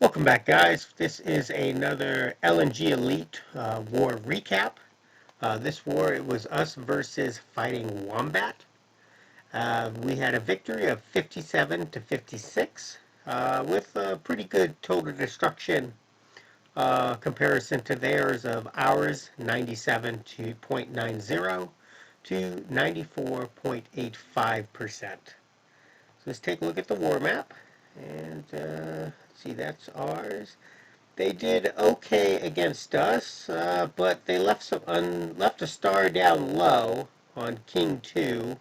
Welcome back, guys. This is another LNG Elite war recap. This war, it was us versus fighting Wombat. We had a victory of 57 to 56 with a pretty good total destruction comparison to theirs of ours 97 to 0.90 to 94.85%. So let's take a look at the war map and see, that's ours. They did okay against us, but they left a star down low on King 2,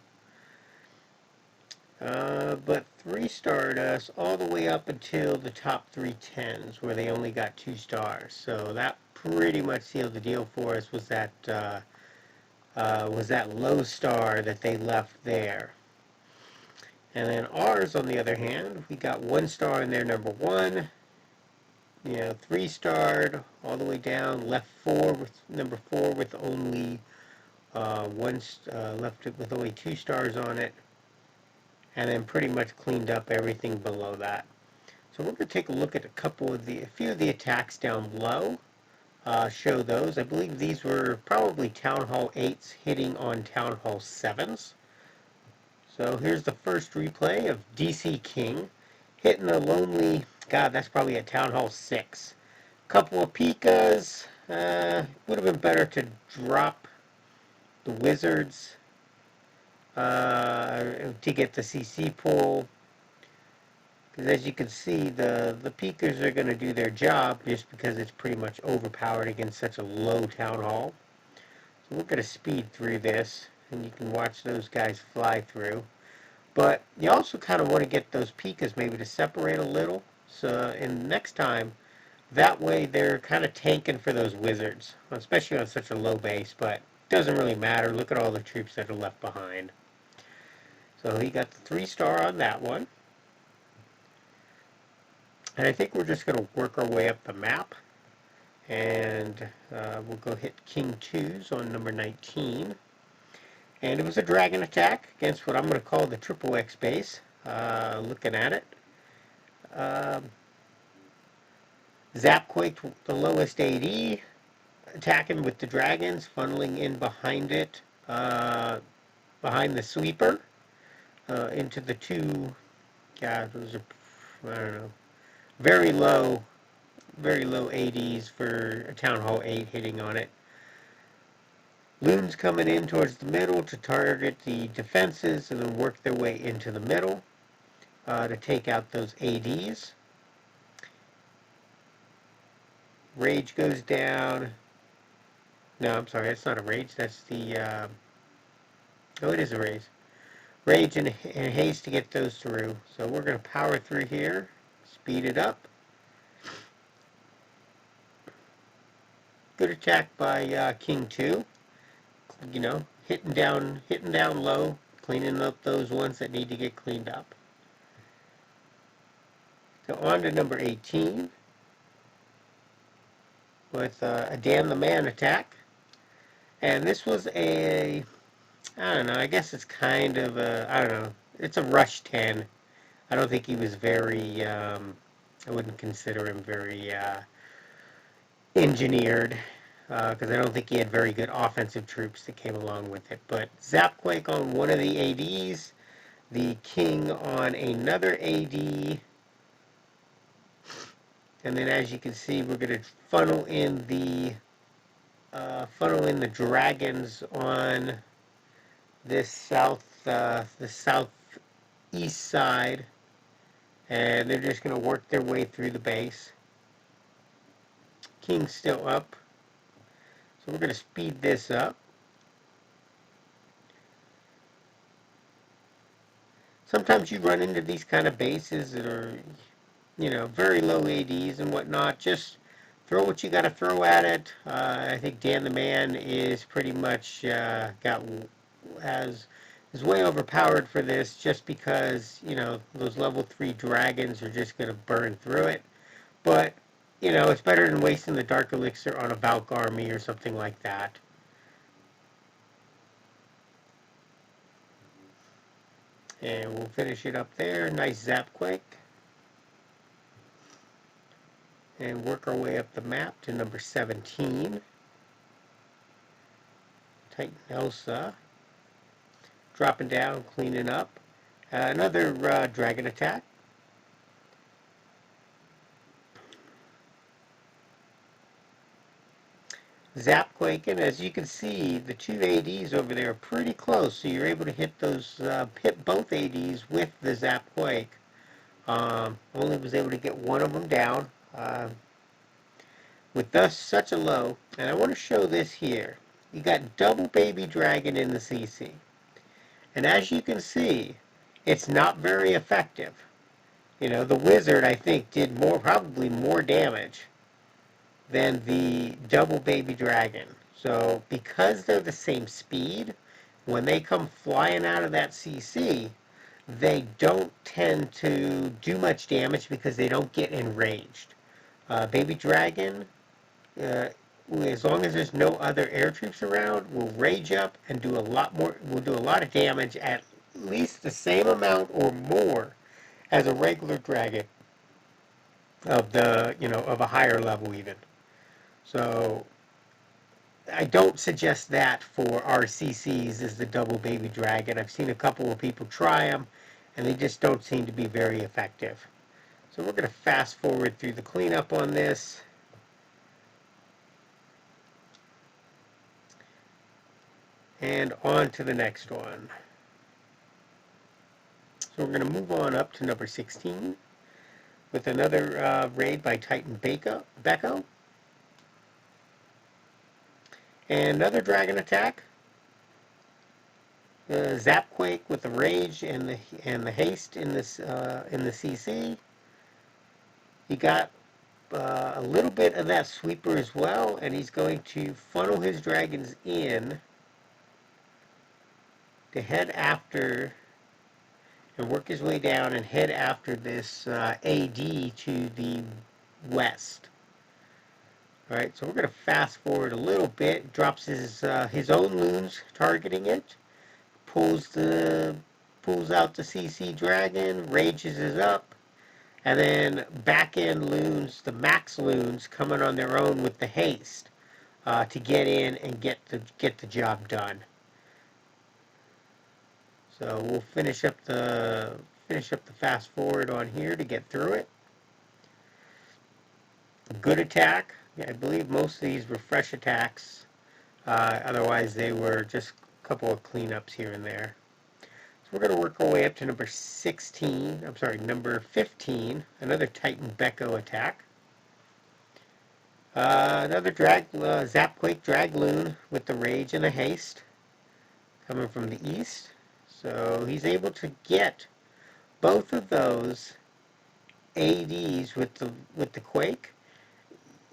but 3-starred us all the way up until the top 3 tens, where they only got 2 stars. So that pretty much sealed the deal for us, was that low star that they left there. And then ours, on the other hand, we got 1 star in there, number 1. 3-starred all the way down, left 4 with number 4 with only left it with only 2 stars on it, and then pretty much cleaned up everything below that. So we're going to take a look at a few of the attacks down low. Show those. I believe these were probably Town Hall 8s hitting on Town Hall 7s. So here's the first replay of DC King hitting a lonely, God, that's probably a Town Hall 6. Couple of Pikas. Would have been better to drop the Wizards to get the CC pull. Because as you can see, the Pikas are going to do their job just because it's pretty much overpowered against such a low Town Hall. So we're going to speed through this, and you can watch those guys fly through. But you also kind of want to get those Pikas maybe to separate a little. So in next time, that way they're kind of tanking for those Wizards, especially on such a low base, but it doesn't really matter. Look at all the troops that are left behind. So he got the 3-star on that one. And I think we're just going to work our way up the map. And we'll go hit King 2s on number 19. And it was a dragon attack against what I'm going to call the Triple X base. Looking at it. Zapquake, the lowest AD, attacking with the dragons, funneling in behind it, behind the sweeper, into the 2, God, those are, I don't know, very low ADs for a Town Hall 8 hitting on it. Loons coming in towards the middle to target the defenses and then work their way into the middle to take out those ADs. Rage goes down. No, I'm sorry, that's not a rage. That's the... oh, it is a rage. Rage and haste to get those through. So we're going to power through here. Speed it up. Good attack by King 2. Hitting down low, cleaning up those ones that need to get cleaned up. So on to number 18 with a Damn the Man attack. And this was I don't know, I guess it's kind of I don't know, it's a rush 10. I don't think he was very, I wouldn't consider him very engineered, because I don't think he had very good offensive troops that came along with it. But Zapquake on one of the ADs, the King on another AD, and then as you can see, we're going to funnel in the dragons on this the southeast side, and they're just going to work their way through the base. King's still up, so we're going to speed this up. Sometimes you run into these kind of bases that are, very low ADs and whatnot. Just throw what you got to throw at it. I think Dan the Man is pretty much is way overpowered for this, just because those level 3 dragons are just going to burn through it. But it's better than wasting the Dark Elixir on a Valk army or something like that. And we'll finish it up there. Nice Zapquake. and work our way up the map to number 17. Titan Elsa. Dropping down, cleaning up. Another dragon attack. Zapquake, and as you can see, the two ADs over there are pretty close, so you're able to hit those, hit both ADs with the Zapquake. Only was able to get one of them down with thus such a low. And I want to show this here. You got double baby dragon in the CC, and as you can see, it's not very effective. You know, the wizard I think did probably more damage than the double baby dragon. So because they're the same speed, when they come flying out of that CC, they don't tend to do much damage because they don't get enraged. Baby dragon, as long as there's no other air troops around, will rage up and do a lot more. Will do a lot of damage, at least the same amount or more as a regular dragon of of a higher level even. So I don't suggest that for RCCs as the double baby dragon. I've seen a couple of people try them, and they just don't seem to be very effective. So we're going to fast forward through the cleanup on this. And on to the next one. So we're going to move on up to number 16 with another raid by Titan Becco. And another dragon attack. Zapquake with the rage and the haste in the CC. He got a little bit of that sweeper as well, and he's going to funnel his dragons in to head after and work his way down and head after this AD to the west. Alright, so we're going to fast forward a little bit. Drops his own loons targeting it. Pulls out the CC dragon. Rages is up. And then back end loons, the max loons, coming on their own with the haste to get in and get the job done. So we'll finish up the fast forward on here to get through it. Good attack. I believe most of these were fresh attacks. Otherwise, they were just a couple of cleanups here and there. So we're going to work our way up to number 16. I'm sorry, number 15. Another Titan Becco attack. Another Zapquake Dragloon with the rage and the haste coming from the east. So he's able to get both of those ADs with the quake.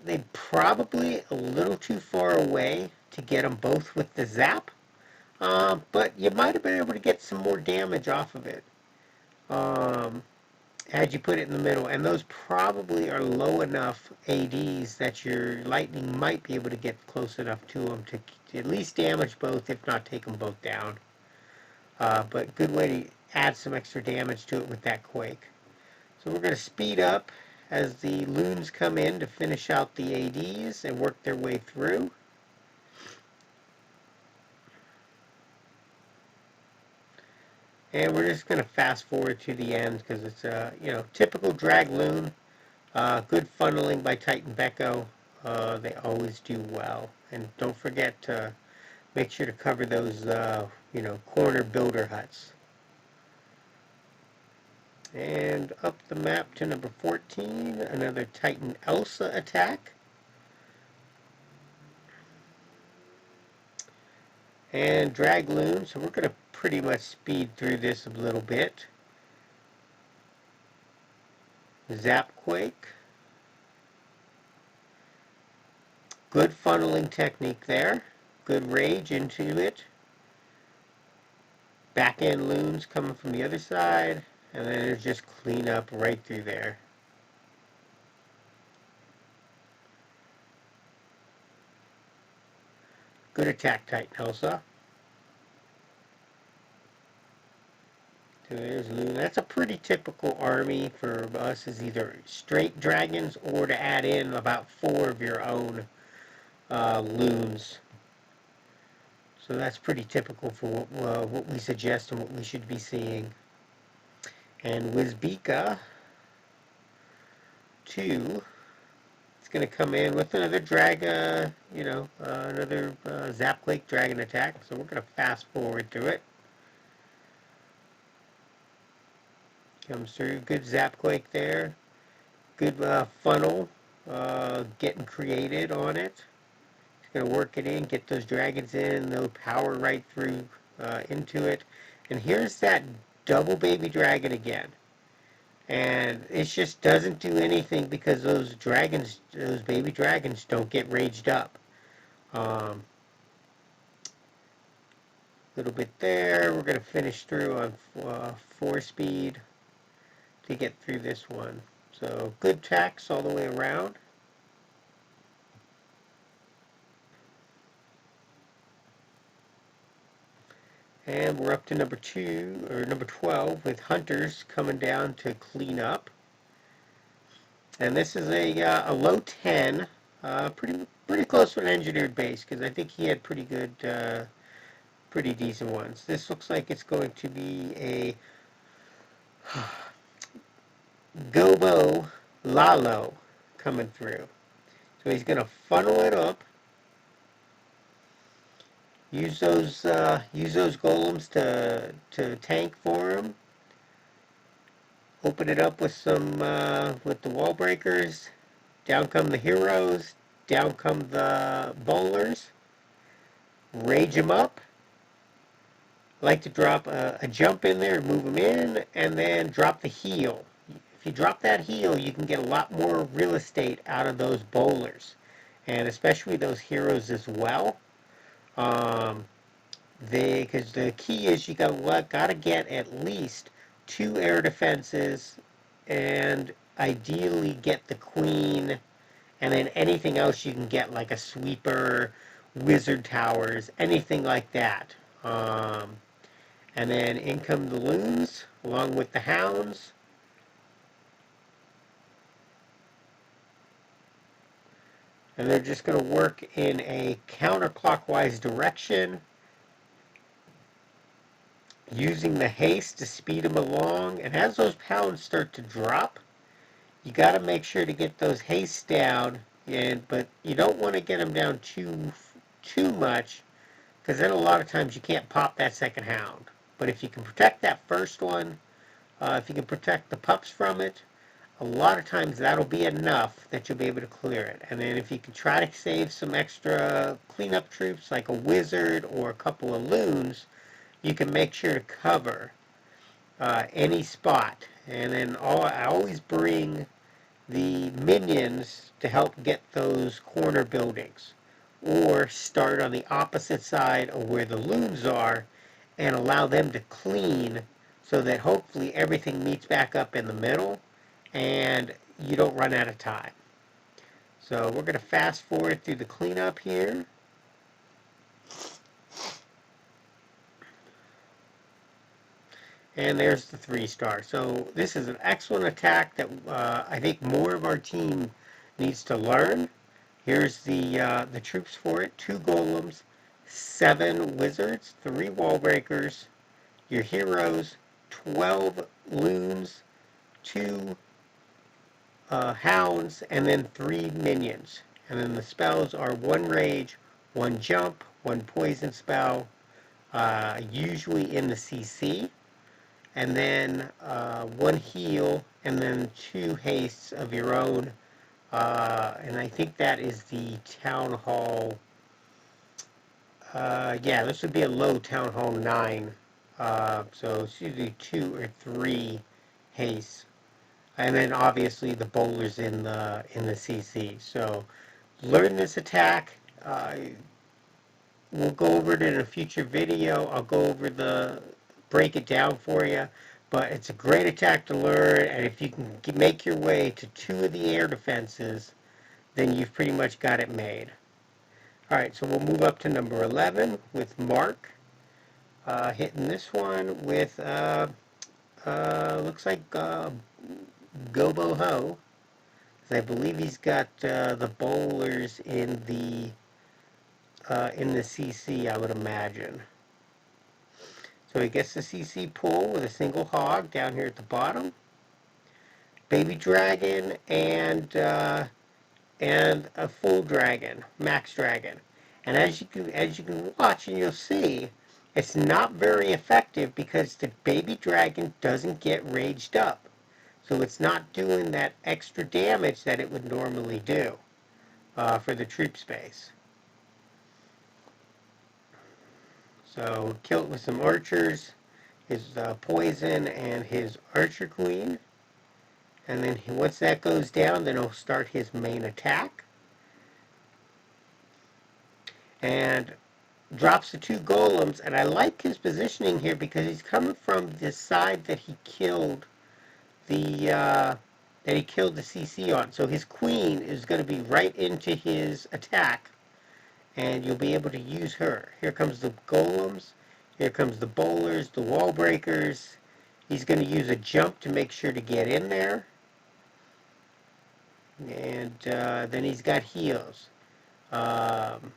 They're probably a little too far away to get them both with the zap, but you might have been able to get some more damage off of it had you put it in the middle. And those probably are low enough ADs that your lightning might be able to get close enough to them to at least damage both, if not take them both down. But good way to add some extra damage to it with that quake. So we're going to speed up as the loons come in to finish out the ADs and work their way through. And we're just going to fast forward to the end because it's a typical drag loon. Good funneling by Titan Becco. They always do well. And don't forget to make sure to cover those corner builder huts. And up the map to number 14, another Titan Elsa attack. And Dragloon, so we're going to pretty much speed through this a little bit. Zapquake. Good funneling technique there. Good rage into it. Back end loons coming from the other side. And then there's just clean up right through there. Good attack, Titan Elsa. So there's Loon. That's a pretty typical army for us, is either straight dragons or to add in about 4 of your own loons. So that's pretty typical for what we suggest and what we should be seeing. And Wizbika 2 is going to come in with another another Zapquake dragon attack. So we're going to fast forward through it. Comes through, good Zapquake there. Good funnel getting created on it. It's going to work it in, get those dragons in, they'll power right through into it. And here's that double baby dragon again. And it just doesn't do anything because those baby dragons don't get raged up. Little bit there. We're going to finish through on 4 speed to get through this one. So good attacks all the way around. And we're up to number 12 with hunters coming down to clean up. And this is a low 10, pretty close to an engineered base because I think he had pretty good, pretty decent ones. This looks like it's going to be a Gobo Lalo coming through. So he's going to funnel it up. Use those golems to tank for him. Open it up with some with the wall breakers. Down come the heroes. Down come the bowlers. Rage them up. Like to drop a jump in there, move them in, and then drop the heal. If you drop that heal, you can get a lot more real estate out of those bowlers, and especially those heroes as well. Because the key is you gotta get at least 2 air defenses, and ideally get the queen, and then anything else you can get, like a sweeper, wizard towers, anything like that. And then in come the loons along with the hounds. And they're just going to work in a counterclockwise direction, using the haste to speed them along. And as those pounds start to drop, you got to make sure to get those hastes down, but you don't want to get them down too much, because then a lot of times you can't pop that second hound. But if you can protect that first one, if you can protect the pups from it, a lot of times that'll be enough that you'll be able to clear it. And then if you can try to save some extra cleanup troops like a wizard or a couple of loons, you can make sure to cover any spot. And then I always bring the minions to help get those corner buildings, or start on the opposite side of where the loons are and allow them to clean, so that hopefully everything meets back up in the middle and you don't run out of time. So we're going to fast forward through the cleanup here. And there's the 3-star. So this is an excellent attack that I think more of our team needs to learn. Here's the troops for it: 2 golems, 7 wizards, 3 wall breakers, your heroes, 12 loons, 2 hounds, and then 3 minions. And then the spells are 1 rage, 1 jump, 1 poison spell, usually in the CC, and then 1 heal, and then 2 hastes of your own. And I think that is the Town Hall. Yeah, this would be a low Town Hall 9. So it's usually 2 or 3 hastes. And then obviously the bowlers in the CC. So learn this attack. We'll go over it in a future video. I'll go over break it down for you. But it's a great attack to learn, and if you can make your way to 2 of the air defenses, then you've pretty much got it made. Alright, so we'll move up to number 11 with Mark. Hitting this one with looks like Gobo Ho. I believe he's got the bowlers in the CC, I would imagine. So he gets the CC pull with a single hog down here at the bottom, baby dragon, and a full dragon, max dragon. And as you can watch and you'll see, it's not very effective because the baby dragon doesn't get raged up. So it's not doing that extra damage that it would normally do for the troop space. So kill it with some archers, his poison, and his archer queen. And then once that goes down, then he'll start his main attack. And drops the two golems. And I like his positioning here because he's coming from the side that he killed the CC on. So his queen is going to be right into his attack, and you'll be able to use her. Here comes the golems. Here comes the bowlers, the wall breakers. He's going to use a jump to make sure to get in there. And then he's got heals. Um,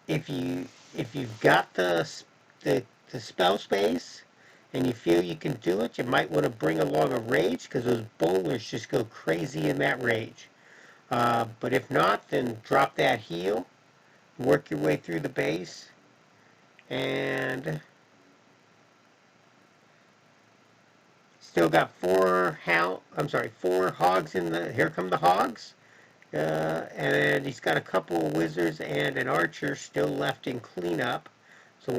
if you've got the spell space and you feel you can do it, you might want to bring along a rage because those bowlers just go crazy in that rage. But if not, then drop that heal, work your way through the base, and still got four hogs in the. Here come the hogs. And he's got a couple of wizards and an archer still left in cleanup. So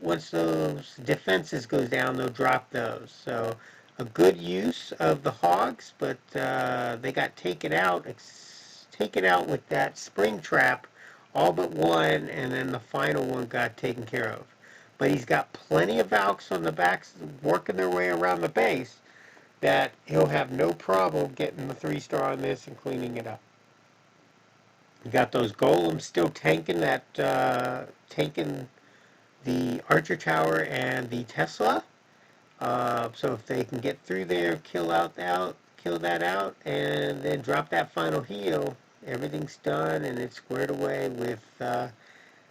once those defenses goes down, they'll drop those. So a good use of the hogs, but they got taken out with that spring trap, all but one, and then the final one got taken care of. But he's got plenty of Valks on the backs working their way around the base that he'll have no problem getting the 3-star on this and cleaning it up. You got those golems still tanking tanking the archer tower and the Tesla. So if they can get through there, kill that out, and then drop that final heal, everything's done and it's squared away with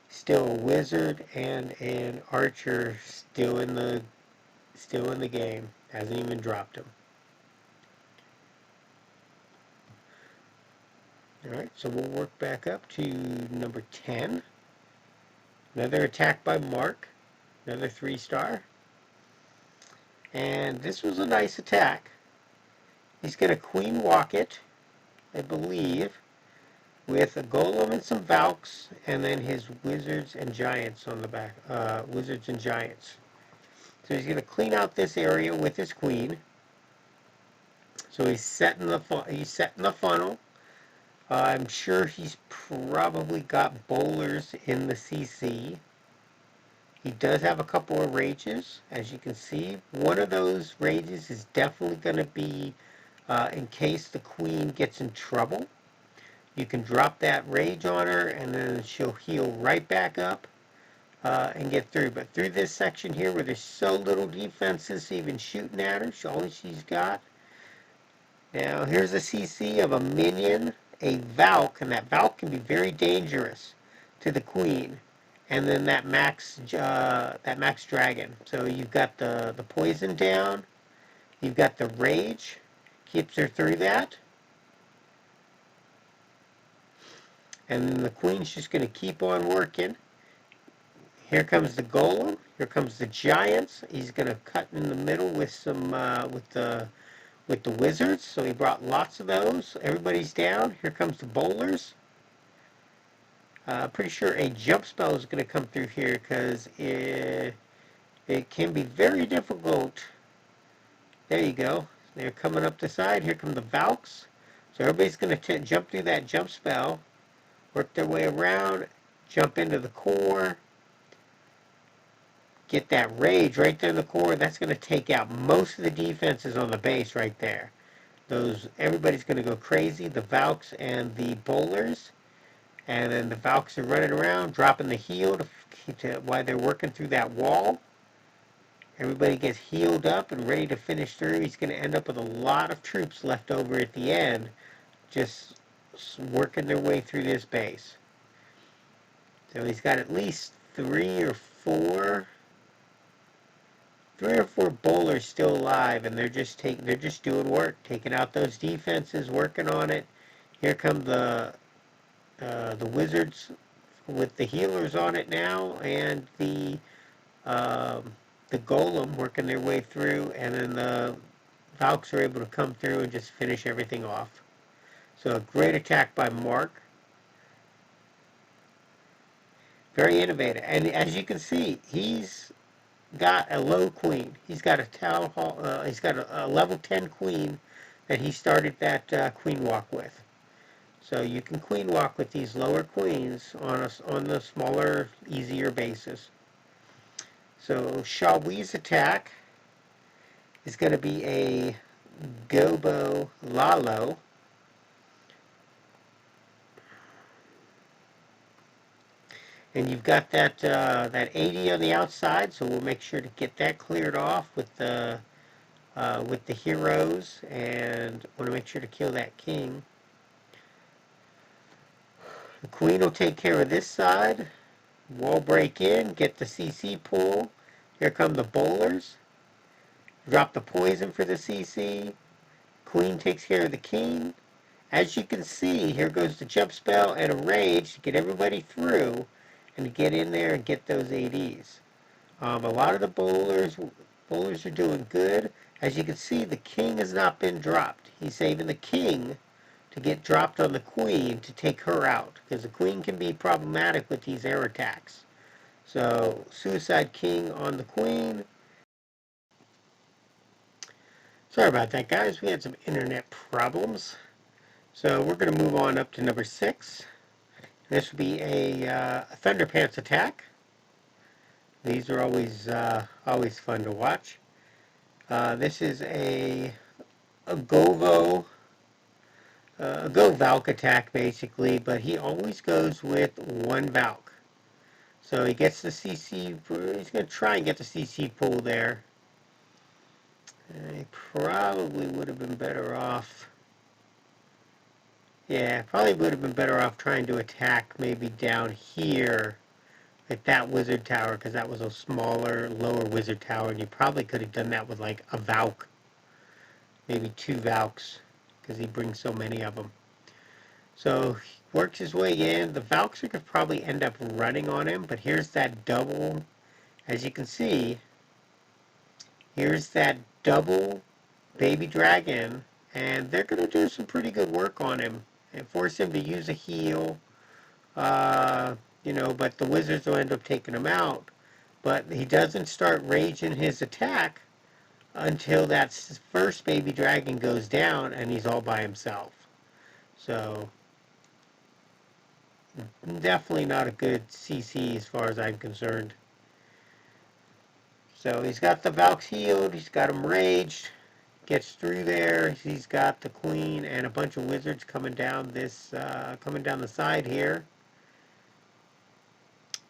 still a wizard and an archer still in the game. Hasn't even dropped him. Alright, so we'll work back up to number 10. Another attack by Mark. Another 3-star. And this was a nice attack. He's going to queen walk it, I believe, with a golem and some Valks, and then his wizards and giants on the back. Wizards and giants. So he's going to clean out this area with his queen. So he's setting the funnel. I'm sure he's probably got bowlers in the CC. He does have a couple of rages, as you can see. One of those rages is definitely going to be in case the queen gets in trouble. You can drop that rage on her, and then she'll heal right back up and get through. But through this section here, where there's so little defenses even shooting at her, all she's got. Now, here's a CC of a minion, a Valk, and that Valk can be very dangerous to the queen. And then that max dragon. So you've got the poison down, you've got the rage, keeps her through that. And then the queen's just going to keep on working. Here comes the golem. Here comes the giants. He's going to cut in the middle with some with the wizards. So he brought lots of those. Everybody's down. Here comes the bowlers. Pretty sure a jump spell is going to come through here because it can be very difficult. There you go. They're coming up the side. Here come the Valks. So everybody's going to jump through that jump spell, work their way around, jump into the core, get that rage right there in the core. That's going to take out most of the defenses on the base right there. Everybody's going to go crazy, the Valks and the bowlers. And then the Valks are running around, dropping the heal while they're working through that wall. Everybody gets healed up and ready to finish through. He's going to end up with a lot of troops left over at the end, just working their way through this base. So he's got at least three or four bowlers still alive, and they're just doing work, taking out those defenses, working on it. Here come the wizards with the healers on it now, and the golem working their way through, and then the Valks are able to come through and just finish everything off. So a great attack by Mark. Very innovative. And as you can see, he's got a low queen. He's got a town hall. He's got a level 10 queen that he started that queen walk with. So you can queen walk with these lower queens on the smaller, easier bases. So Shawi's attack is going to be a Gobo Lalo. And you've got that 80 on the outside, so we'll make sure to get that cleared off with the heroes, and want to make sure to kill that king. The queen will take care of this side. Wall break in, get the CC pull. Here come the bowlers. Drop the poison for the CC. Queen takes care of the king. As you can see, here goes the jump spell and a rage to get everybody through and to get in there and get those ADs. A lot of the bowlers are doing good. As you can see, the king has not been dropped. He's saving the king to get dropped on the queen to take her out, because the queen can be problematic with these air attacks. So, Suicide King on the queen. Sorry about that, guys. We had some internet problems. So we're going to move on up to number 6. This will be a Thunderpants attack. These are always fun to watch. This is a Go Valk attack basically, but he always goes with one Valk. So he gets the CC. He's going to try and get the CC pull there. He probably would have been better off. Yeah, probably would have been better off trying to attack maybe down here at that wizard tower, because that was a smaller, lower wizard tower, and you probably could have done that with like a Valk, maybe 2 Valks, because he brings so many of them. So he works his way in. The Valks could probably end up running on him, but here's that double. As you can see, here's that double baby dragon, and they're going to do some pretty good work on him and force him to use a heal. But the wizards will end up taking him out. But he doesn't start raging his attack until that first baby dragon goes down and he's all by himself. So, definitely not a good CC as far as I'm concerned. So he's got the Valks healed, he's got him raged, gets through there, he's got the queen and a bunch of wizards coming down the side here.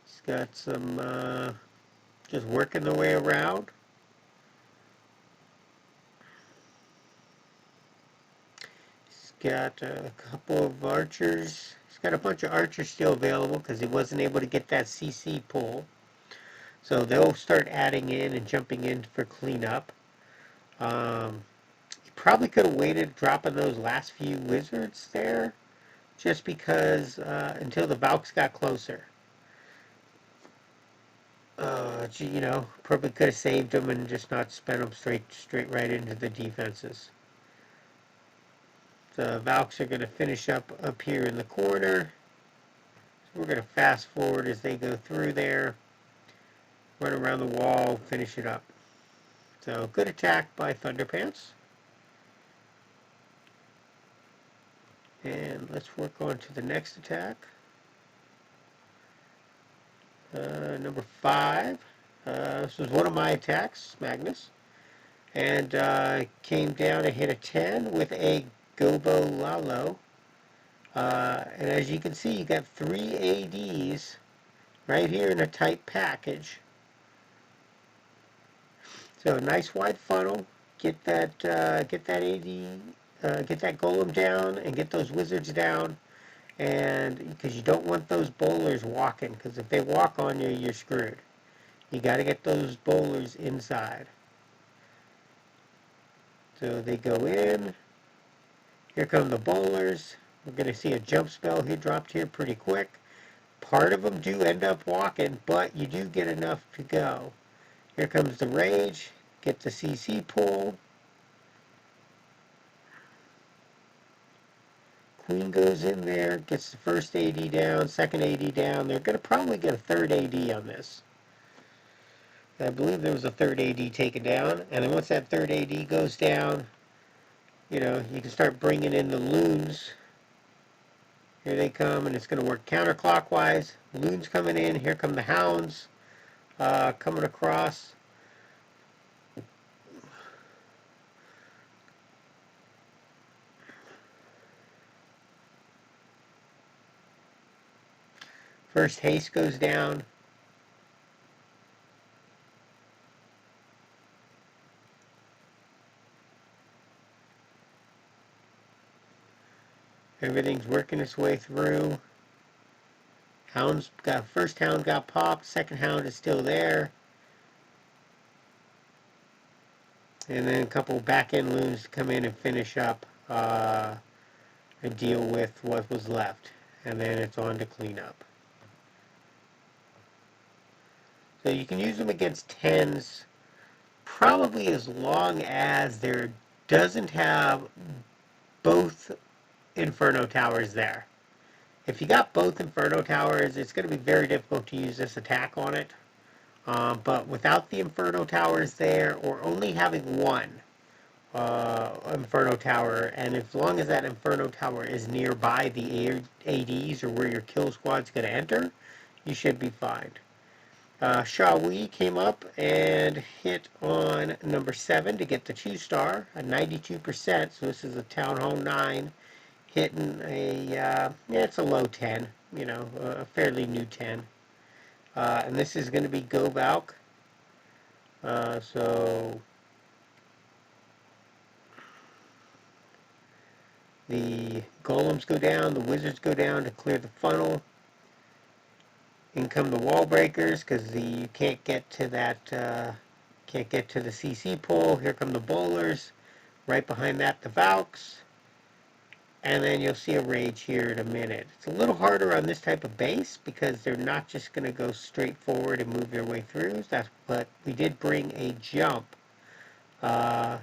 He's got some just working their way around. He's got a couple of archers. He's got a bunch of archers still available because he wasn't able to get that CC pull. So they'll start adding in and jumping in for cleanup. He probably could have waited dropping those last few wizards there, just because until the Valks got closer. Probably could have saved them and just not spent them straight right into the defenses. The Valks are going to finish up here in the corner. So we're going to fast forward as they go through there, run around the wall, finish it up. So good attack by Thunderpants. And let's work on to the next attack. Number 5. This was one of my attacks, Magnus. And came down and hit a 10 with a Gobo Lalo. And as you can see, you got 3 ADs right here in a tight package. So nice wide funnel. Get that get that golem down and get those wizards down. And because you don't want those bowlers walking, because if they walk on you, you're screwed. You got to get those bowlers inside. So they go in. Here come the bowlers. We're going to see a jump spell here dropped here pretty quick. Part of them do end up walking, but you do get enough to go. Here comes the rage. Get the CC pull. Queen goes in there, gets the first AD down, second AD down. They're going to probably get a third AD on this. I believe there was a third AD taken down. And then once that third AD goes down, you know, you can start bringing in the loons. Here they come, and it's going to work counterclockwise. Loons coming in. Here come the hounds coming across. First haste goes down. Everything's working its way through. First hound got popped. Second hound is still there. And then a couple back-end loons come in and finish up and deal with what was left. And then it's on to cleanup. So you can use them against 10s probably as long as there doesn't have both Inferno Towers there. If you got both Inferno Towers, it's going to be very difficult to use this attack on it. But without the Inferno Towers there, or only having one Inferno Tower, and as long as that Inferno Tower is nearby the ADs or where your kill squad's going to enter, you should be fine. Shawi came up and hit on number 7 to get the 2-star, a 92%, so this is a Town Hall 9, hitting yeah, it's a low 10, you know, a fairly new 10. And this is going to be Go Valk. So the golems go down, the wizards go down to clear the funnel. In come the wall breakers because you can't get to that, can't get to the CC pull. Here come the bowlers. Right behind that, the Valks. And then you'll see a rage here in a minute. It's a little harder on this type of base because they're not just going to go straight forward and move their way through. But we did bring a jump to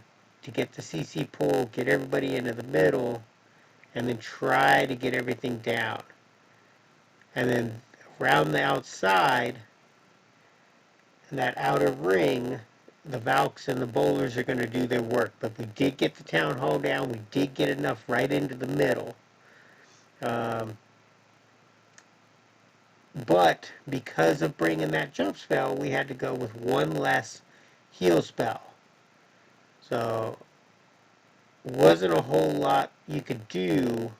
get the CC pull, get everybody into the middle, and then try to get everything down. And then around the outside, in that outer ring, the Valks and the bowlers are going to do their work. But we did get the Town Hall down. We did get enough right into the middle. But because of bringing that jump spell, we had to go with one less heal spell. So wasn't a whole lot you could do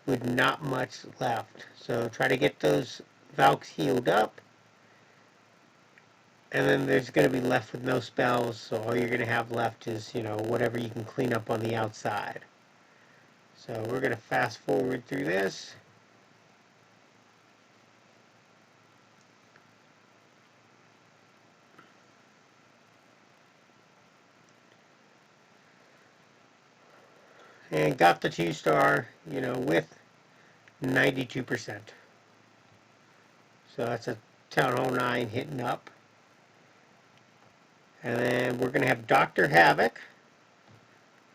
with not much left. So try to get those Valks healed up. And then there's going to be left with no spells, so all you're going to have left is, you know, whatever you can clean up on the outside. So we're going to fast forward through this. And got the 2-star, you know, with 92%. So that's a Town Hall 9 hitting up. And then we're going to have Dr. Havoc.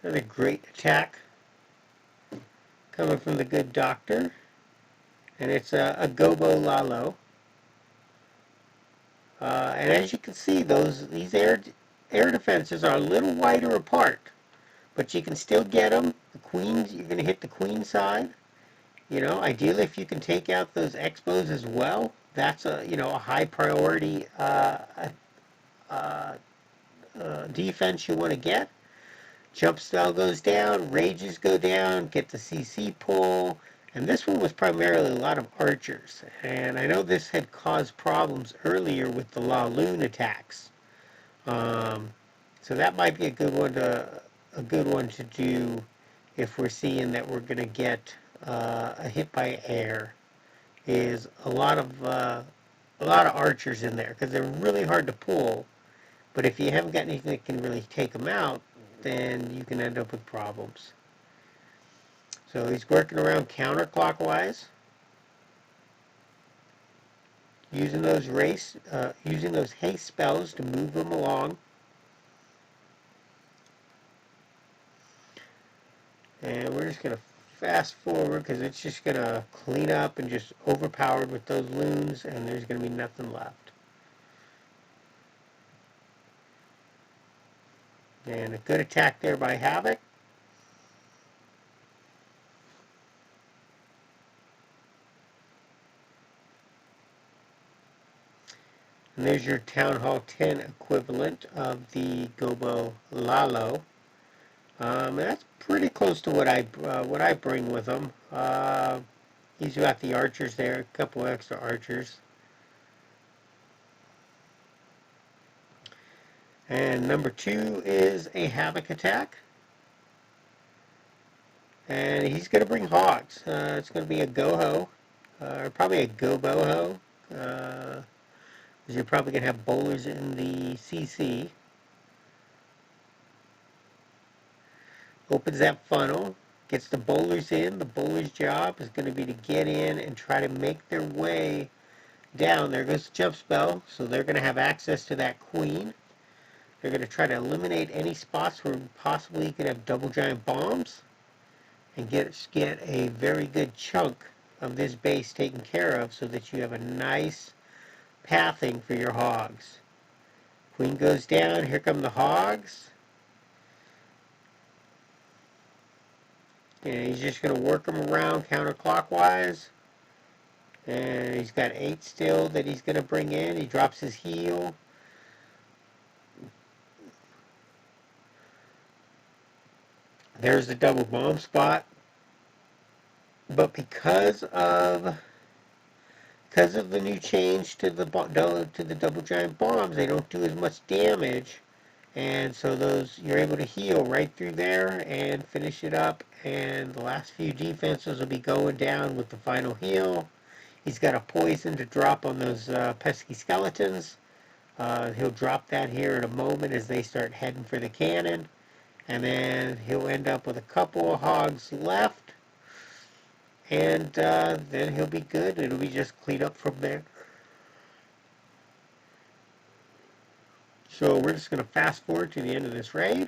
Another great attack coming from the good doctor. And it's a Gobo Lalo. And as you can see, these air defenses are a little wider apart. But you can still get them. The queens, you're going to hit the queen side. You know, ideally if you can take out those Expos as well, that's a, you know, a high priority defense you want to get. Jump spell goes down, rages go down, get the CC pull, and this one was primarily a lot of archers. And I know this had caused problems earlier with the La Lune attacks. So that might be a good one to do if we're seeing that we're going to get a hit by air. Is a lot of archers in there because they're really hard to pull. But if you haven't got anything that can really take them out, then you can end up with problems. So he's working around counterclockwise, using those haste spells to move them along. And we're just going to fast forward because it's just going to clean up and just overpowered with those loons, and there's going to be nothing left. And a good attack there by Havoc. And there's your Town Hall 10 equivalent of the Gobo Lalo. That's pretty close to what I bring with them. He's got the archers there, a couple extra archers. And number 2 is a Havoc attack. And he's going to bring hogs. It's going to be a Goho, or probably a Go-Boho. You're probably going to have bowlers in the CC. Opens that funnel, gets the bowlers in. The bowler's job is going to be to get in and try to make their way down. There goes the jump spell, so they're going to have access to that queen. They're going to try to eliminate any spots where possibly you could have double giant bombs and get a very good chunk of this base taken care of so that you have a nice pathing for your hogs. Queen goes down, here come the hogs. And he's just going to work them around counterclockwise. And he's got 8 still that he's going to bring in. He drops his heel. There's the double bomb spot. But because of the new change to the double giant bombs, they don't do as much damage. And so you're able to heal right through there and finish it up. And the last few defenses will be going down with the final heal. He's got a poison to drop on those pesky skeletons. He'll drop that here in a moment as they start heading for the cannon. And then he'll end up with a couple of hogs left. And then he'll be good. It'll be just clean up from there. So we're just going to fast forward to the end of this raid.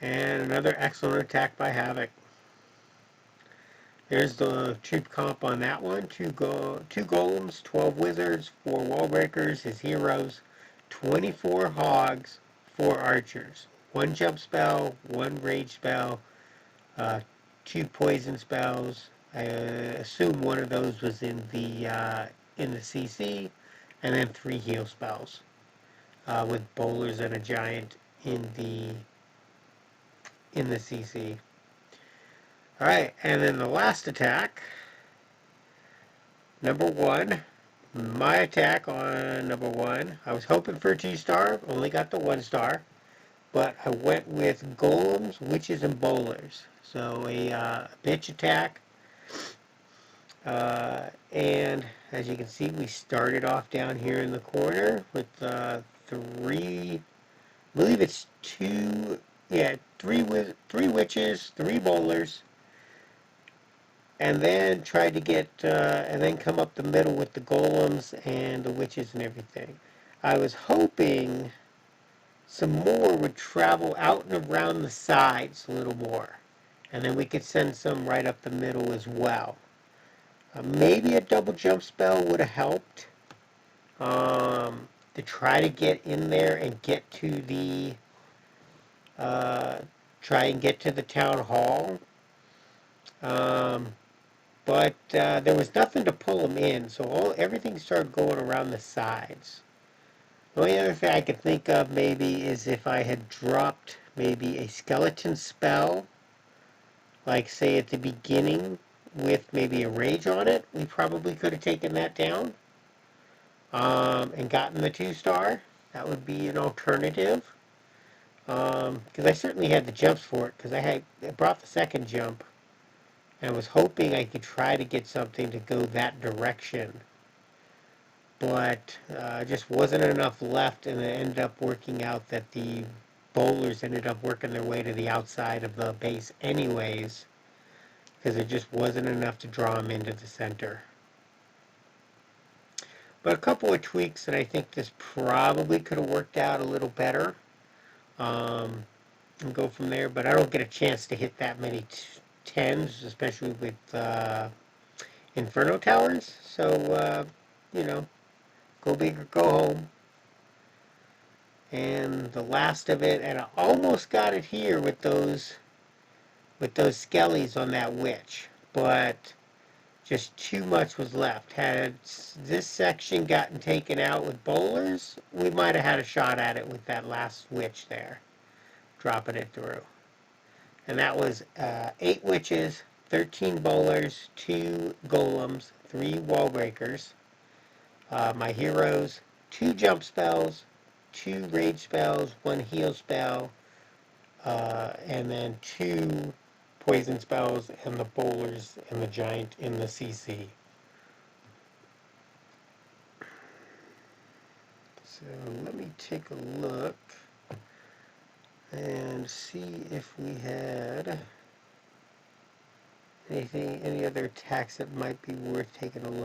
And another excellent attack by Havoc. There's the troop comp on that one. 2 golems, 12 wizards, 4 wall breakers, his heroes, 24 hogs, 4 archers, 1 jump spell, 1 rage spell, 2 poison spells. I assume one of those was in the CC, and then 3 heal spells with bowlers and a giant in the CC. Alright, and then the last attack, number 1, my attack on number 1, I was hoping for a 2-star, only got the 1-star, but I went with golems, witches, and bowlers. So a bitch attack, and as you can see, we started off down here in the corner with 3, I believe it's 2, yeah, 3 witches, 3 bowlers, and then tried to get, and then come up the middle with the golems and the witches and everything. I was hoping some more would travel out and around the sides a little more, and then we could send some right up the middle as well. Maybe a double jump spell would have helped to try to get in there and get to the, try and get to the town hall. But there was nothing to pull them in, so everything started going around the sides. The only other thing I could think of maybe is if I had dropped maybe a skeleton spell, like say at the beginning with maybe a rage on it, we probably could have taken that down. and gotten the 2-star. That would be an alternative. Because I certainly had the jumps for it, because I brought the second jump, and was hoping I could try to get something to go that direction. But just wasn't enough left, and it ended up working out that the bowlers ended up working their way to the outside of the base anyways, because it just wasn't enough to draw them into the center. But a couple of tweaks, and I think this probably could have worked out a little better, and go from there. But I don't get a chance to hit that many tens, especially with Inferno Towers. So, you know, go big or go home. And the last of it, and I almost got it here with those skellies on that witch, but just too much was left. Had this section gotten taken out with bowlers, we might have had a shot at it with that last witch there, dropping it through. And that was 8 witches, 13 bowlers, 2 golems, 3 wall breakers. My heroes, 2 jump spells, 2 rage spells, 1 heal spell, and then 2 poison spells, and the bowlers and the giant in the CC. So let me take a look and see if we had any other attacks that might be worth taking a look